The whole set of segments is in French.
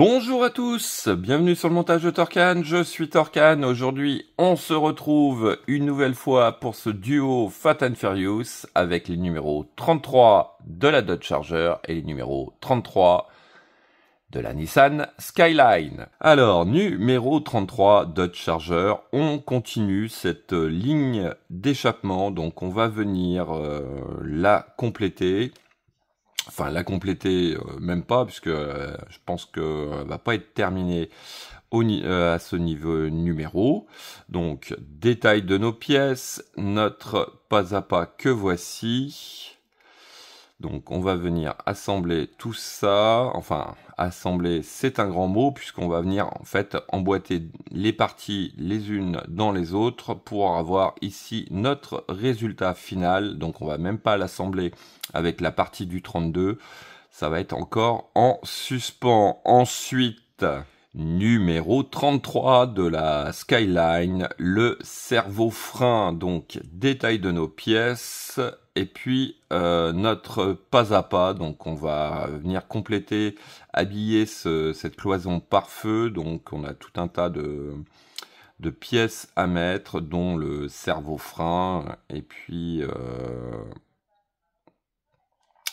Bonjour à tous, bienvenue sur le montage de Torcan, je suis Torcan. Aujourd'hui on se retrouve une nouvelle fois pour ce duo Fast and Furious avec les numéros 33 de la Dodge Charger et les numéros 33 de la Nissan Skyline. Alors, numéro 33 Dodge Charger, on continue cette ligne d'échappement, donc on va venir la compléter. Enfin, la compléter, même pas, puisque je pense que va pas être terminée à ce niveau numéro. Donc, détail de nos pièces, notre pas à pas que voici. Donc, on va venir assembler tout ça. Enfin, assembler, c'est un grand mot, puisqu'on va venir, en fait, emboîter les parties les unes dans les autres pour avoir ici notre résultat final. Donc, on va même pas l'assembler avec la partie du 32. Ça va être encore en suspens. Ensuite, numéro 33 de la Skyline, le cerveau-frein. Donc, détail de nos pièces. Et puis, notre pas à pas. Donc, on va venir compléter, habiller cette cloison pare-feu. Donc, on a tout un tas de pièces à mettre, dont le cerveau-frein. Et puis,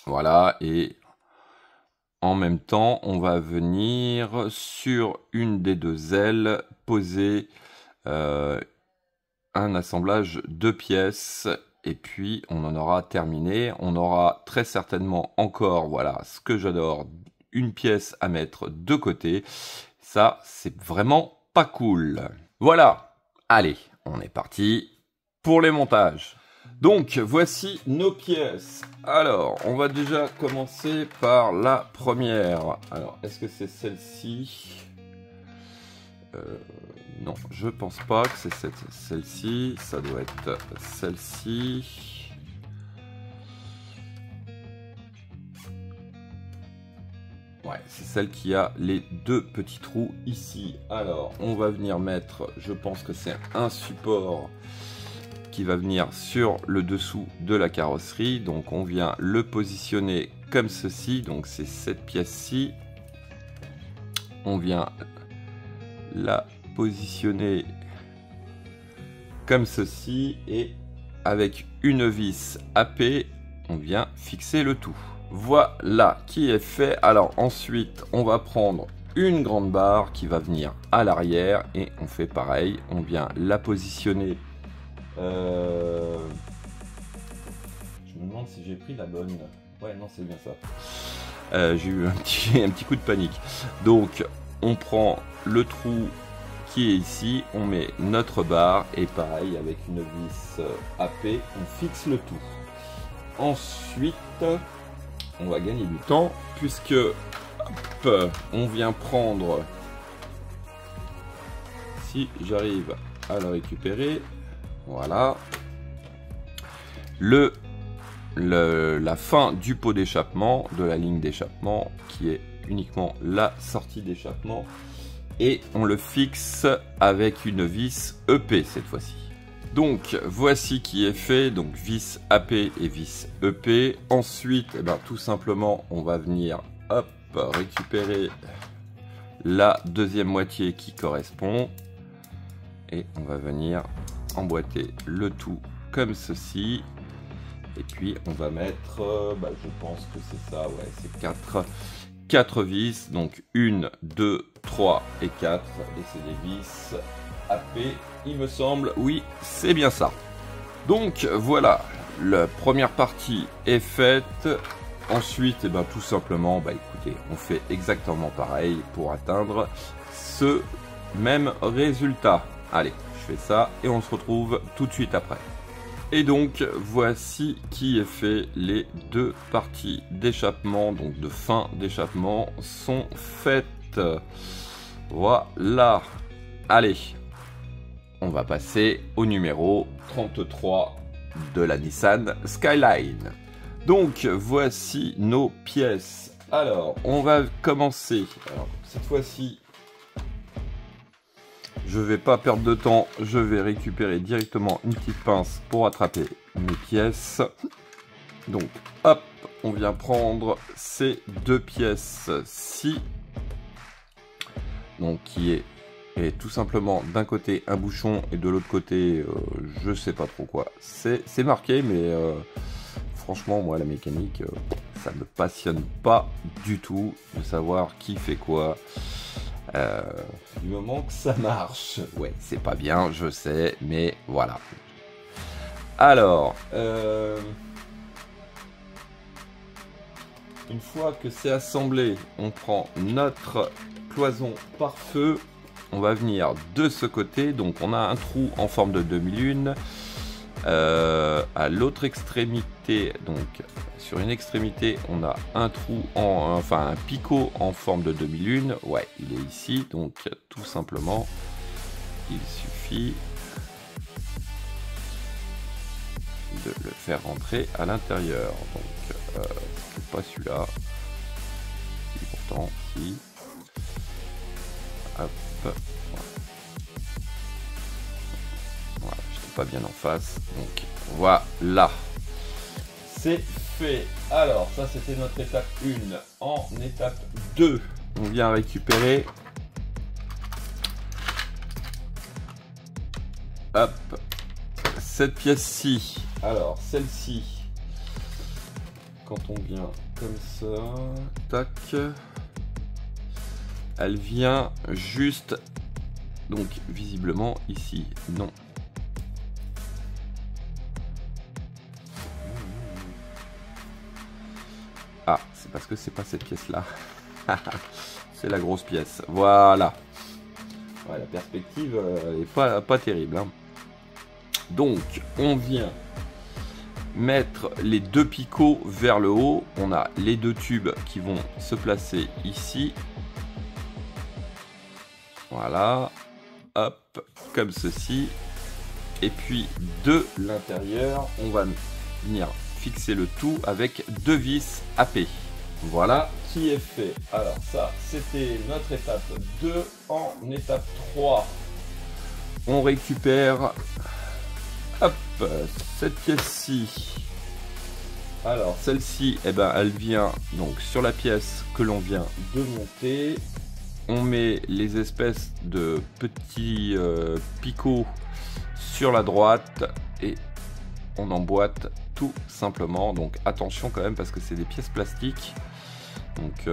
voilà. Et en même temps, on va venir sur une des deux ailes poser un assemblage de pièces. Et puis, on en aura terminé. On aura très certainement encore, voilà, ce que j'adore, une pièce à mettre de côté. Ça, c'est vraiment pas cool. Voilà. Allez, on est parti pour les montages. Donc, voici nos pièces. Alors, on va déjà commencer par la première. Alors, est-ce que c'est celle-ci ? Non, je pense pas que c'est celle-ci. Ça doit être celle-ci. Ouais, c'est celle qui a les deux petits trous ici. Alors, on va venir mettre, je pense que c'est un support qui va venir sur le dessous de la carrosserie. Donc, on vient le positionner comme ceci. Donc, c'est cette pièce-ci. On vient la positionner comme ceci et avec une vis AP on vient fixer le tout. Voilà qui est fait. Alors ensuite on va prendre une grande barre qui va venir à l'arrière et on fait pareil, on vient la positionner. Je me demande si j'ai pris la bonne. Ouais, non, c'est bien ça. J'ai eu un petit coup de panique. Donc on prend le trou qui est ici, on met notre barre et pareil avec une vis AP, on fixe le tout. Ensuite, on va gagner du temps puisque hop, on vient prendre, si j'arrive à le récupérer, voilà, la fin du pot d'échappement, de la ligne d'échappement qui est uniquement la sortie d'échappement. Et on le fixe avec une vis EP cette fois-ci. Donc voici qui est fait, donc vis AP et vis EP. Ensuite, tout simplement, on va venir hop, récupérer la deuxième moitié qui correspond. Et on va venir emboîter le tout comme ceci. Et puis on va mettre, je pense que c'est ça, ouais, c'est 4 vis, donc 1, 2, 3 et 4, et c'est des vis AP, il me semble, oui, c'est bien ça. Donc voilà, la première partie est faite. Ensuite, tout simplement, écoutez, on fait exactement pareil pour atteindre ce même résultat. Allez, je fais ça et on se retrouve tout de suite après. Et donc, voici qui est fait. Les deux parties d'échappement, donc de fin d'échappement, sont faites. Voilà. Allez, on va passer au numéro 33 de la Nissan Skyline. Donc, voici nos pièces. Alors, on va commencer. Alors, cette fois-ci, je vais pas perdre de temps, je vais récupérer directement une petite pince pour attraper mes pièces. Donc hop, on vient prendre ces deux pièces-ci donc qui est tout simplement d'un côté un bouchon et de l'autre côté je sais pas trop quoi. C'est marqué, mais franchement moi la mécanique ça me passionne pas du tout de savoir qui fait quoi. Du moment que ça marche, ouais, c'est pas bien, je sais, mais voilà. Alors, une fois que c'est assemblé, on prend notre cloison pare-feu. On va venir de ce côté, donc on a un trou en forme de demi-lune. À l'autre extrémité, donc sur une extrémité, on a un trou, enfin un picot en forme de demi-lune. Ouais, il est ici, donc tout simplement, il suffit de le faire rentrer à l'intérieur. Donc, c'est pas celui-là. Si, pourtant, si. Hop. Voilà, j'étais pas bien en face. Donc, voilà. C'est fait. Alors, ça, c'était notre étape 1. En étape 2, on vient récupérer. Hop. Cette pièce-ci. Alors, celle-ci. Quand on vient comme ça, tac, elle vient juste, donc visiblement ici, non. Ah, c'est parce que c'est pas cette pièce-là. C'est la grosse pièce. Voilà. Ouais, la perspective est pas terrible, hein. Donc, on vient mettre les deux picots vers le haut. On a les deux tubes qui vont se placer ici. Voilà. Hop, comme ceci. Et puis, de l'intérieur, on va venir fixer le tout avec deux vis AP. Voilà qui est fait. Alors ça, c'était notre étape 2. En étape 3, on récupère... Hop, cette pièce-ci. Alors celle-ci, eh ben, elle vient donc sur la pièce que l'on vient de monter. On met les espèces de petits picots sur la droite et on emboîte tout simplement. Donc attention quand même parce que c'est des pièces plastiques. Donc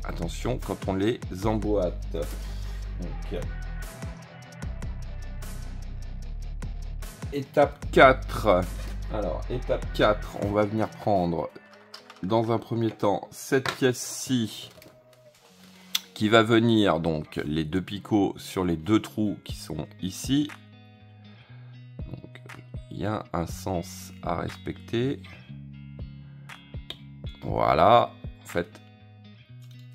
attention quand on les emboîte. Donc, étape 4. Alors, étape 4, on va venir prendre dans un premier temps cette pièce-ci qui va venir, donc les deux picots sur les deux trous qui sont ici. Donc, il y a un sens à respecter. Voilà. En fait,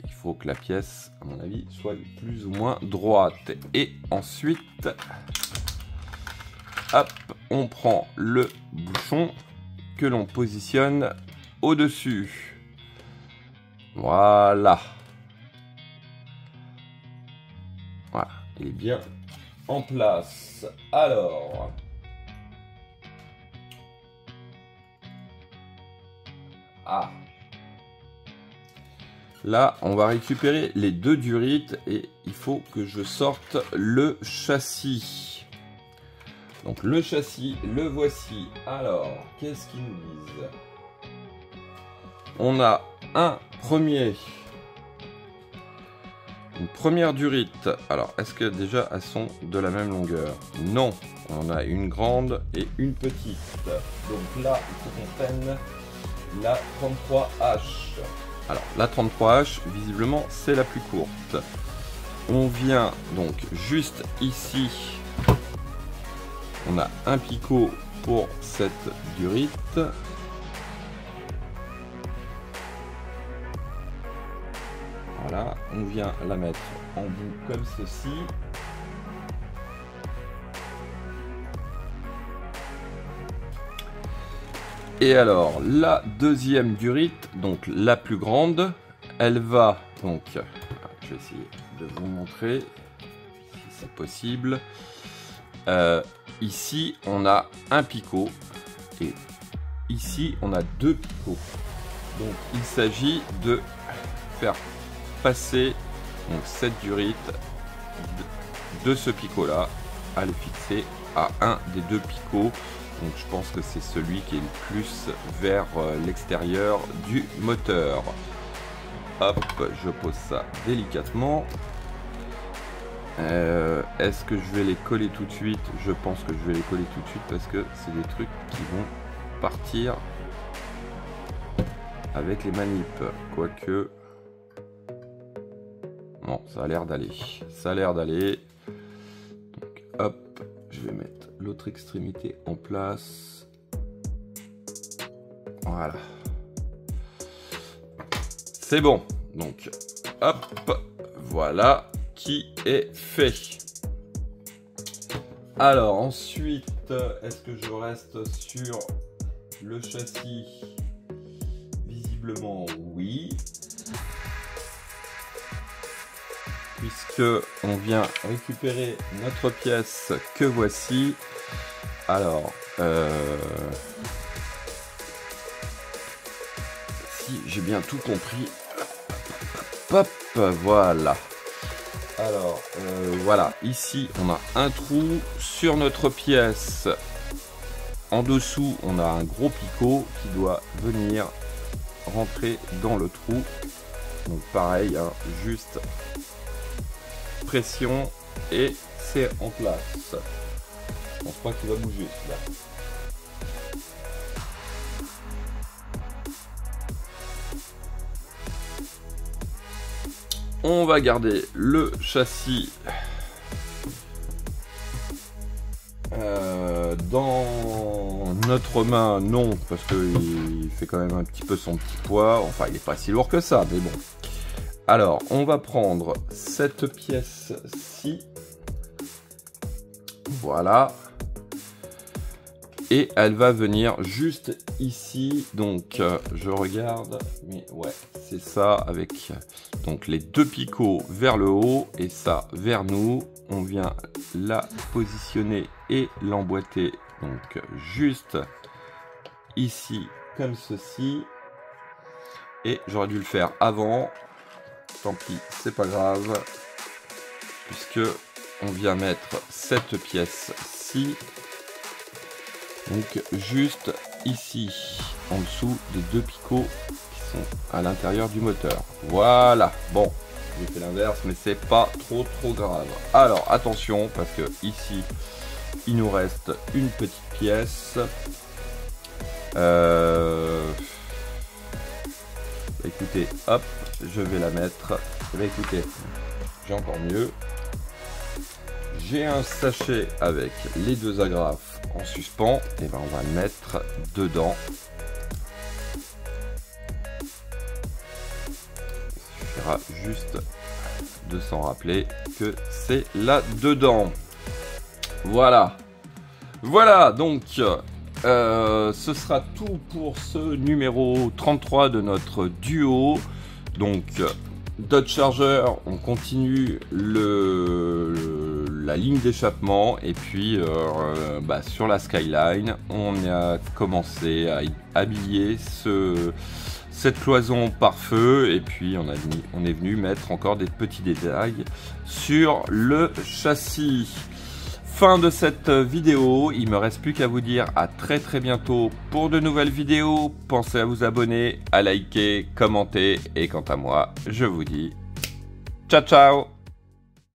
il faut que la pièce, à mon avis, soit plus ou moins droite. Et ensuite... Hop, on prend le bouchon que l'on positionne au-dessus. Voilà. Voilà, il est bien en place. Alors... Ah. Là, on va récupérer les deux durites et il faut que je sorte le châssis. Donc le châssis, le voici. Alors, qu'est-ce qu'ils nous disent? On a une première durite. Alors, est-ce que déjà elles sont de la même longueur? Non, on a une grande et une petite. Donc là, il faut qu'on prenne la 33H. Alors, la 33H, visiblement, c'est la plus courte. On vient donc juste ici. On a un picot pour cette durite. Voilà, on vient la mettre en bout comme ceci. Et alors, la deuxième durite, donc la plus grande, elle va donc, je vais essayer de vous montrer si c'est possible. Ici, on a un picot et ici, on a deux picots. Donc, il s'agit de faire passer Donc cette durite de ce picot là à le fixer à un des deux picots. Donc je pense que c'est celui qui est le plus vers l'extérieur du moteur. Hop, je pose ça délicatement. Est-ce que je vais les coller tout de suite? Je pense que je vais les coller tout de suite parce que c'est des trucs qui vont partir avec les manips. Quoique... Non, ça a l'air d'aller. Ça a l'air d'aller. Donc hop, je vais mettre l'autre extrémité en place. Voilà. C'est bon. Donc hop, voilà qui est fait. Alors ensuite, est-ce que je reste sur le châssis? Visiblement oui. Puisque on vient récupérer notre pièce que voici. Alors, si j'ai bien tout compris, hop, voilà. Alors, voilà, ici on a un trou sur notre pièce. En dessous, on a un gros picot qui doit venir rentrer dans le trou. Donc pareil, hein, juste pression et c'est en place. Je pense pas qu'il va bouger celui-là. On va garder le châssis dans notre main, non, parce qu'il fait quand même un petit peu son petit poids. Enfin, il n'est pas si lourd que ça, mais bon. Alors, on va prendre cette pièce-ci. Voilà. Et elle va venir juste ici. Donc, je regarde. Mais ouais, c'est ça avec donc les deux picots vers le haut et ça vers nous. On vient la positionner et l'emboîter. Donc, juste ici, comme ceci. Et j'aurais dû le faire avant. Tant pis, c'est pas grave, puisque on vient mettre cette pièce-ci, donc juste ici, en dessous des deux picots qui sont à l'intérieur du moteur. Voilà, bon, j'ai fait l'inverse, mais c'est pas trop grave. Alors attention, parce que ici, il nous reste une petite pièce. Écoutez, hop, je vais la mettre. Écoutez, j'ai encore mieux. J'ai un sachet avec les deux agrafes en suspens. Et ben on va le mettre dedans. Il suffira juste de s'en rappeler que c'est là dedans. Voilà. Voilà donc. Ce sera tout pour ce numéro 33 de notre duo. Donc Dodge Charger, on continue la ligne d'échappement et puis sur la Skyline on a commencé à habiller cette cloison par feu et puis on est venu mettre encore des petits détails sur le châssis. Fin de cette vidéo, il me reste plus qu'à vous dire à très bientôt pour de nouvelles vidéos. Pensez à vous abonner, à liker, commenter et quant à moi, je vous dis ciao ciao.